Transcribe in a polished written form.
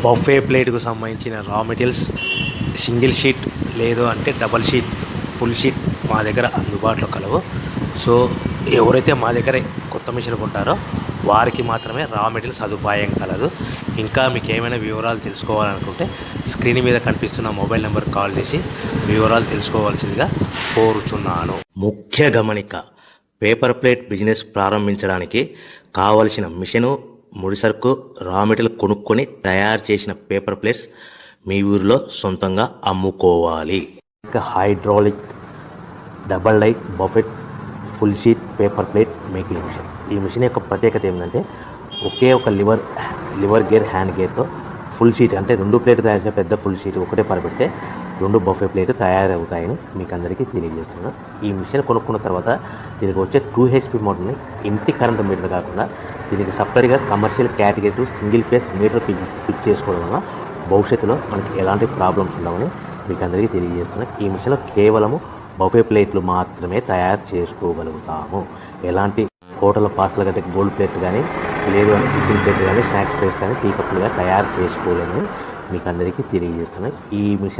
Buffet ప్లేట్కు సంబంధించిన రా materials single sheet లేదు అంటే డబల్ షీట్ ఫుల్ షీట్ మా దగ్గర అందుబాటులో కలవు. సో ఎవరైతే మా దగ్గర కొత్త మిషన్ కొంటారో వారికి మాత్రమే రా మెటీరియల్ సదుపాయం కలదు. ఇంకా మీకు ఏమైనా వివరాలు తెలుసుకోవాలనుకుంటే స్క్రీన్ మీద కనిపిస్తున్న మొబైల్ నెంబర్ కాల్ చేసి వివరాలు తెలుసుకోవాల్సిందిగా కోరుచున్నాను. ముఖ్య గమనిక: పేపర్ ప్లేట్ బిజినెస్ ప్రారంభించడానికి కావలసిన మిషను, ముడిసరుకు, రా మెటీరియల్ కొనుక్కొని తయారు చేసిన పేపర్ ప్లేట్స్ మీ ఊరిలో సొంతంగా అమ్ముకోవాలి. ఇంకా hydraulic, double die, buffet, full sheet paper plate making machine. ఈ మిషన్ యొక్క ప్రత్యేకత ఏంటంటే ఒకే ఒక లివర్ గేర్, హ్యాండ్ గేర్తో ఫుల్ షీట్ అంటే 2 ప్లేట్లు తయారు చేసే పెద్ద ఫుల్ షీట్ ఒకటే పరబెడితే 2 బఫే ప్లేట్ తయారవుతాయని మీకు అందరికీ తెలియజేస్తున్నాను. ఈ మిషన్ కొనుక్కున్న తర్వాత దీనికి వచ్చే 2 HP మోటార్ని ఇంటి కరెంట్ మీటర్ కాకుండా దీనికి సపరేట్గా commercial category single phase metre fix చేసుకోవడం వల్ల భవిష్యత్తులో మనకి ఎలాంటి ప్రాబ్లమ్స్ ఉండవని మీకు అందరికీ తెలియజేస్తున్నాను. ఈ మిషన్లో కేవలము బఫే ప్లేట్లు మాత్రమే తయారు చేసుకోగలుగుతాము. ఎలాంటి హోటల్ పార్సల్ కంటే గోల్డ్ ప్లేట్ కానీ లేదు అంటే టిఫిన్ ప్లేట్ కానీ స్నాక్స్ ప్లేట్స్ కానీ టీ కప్పులుగా తయారు చేసుకోలేమని మీకు అందరికీ తెలియజేస్తున్నాను. ఈ మిషన్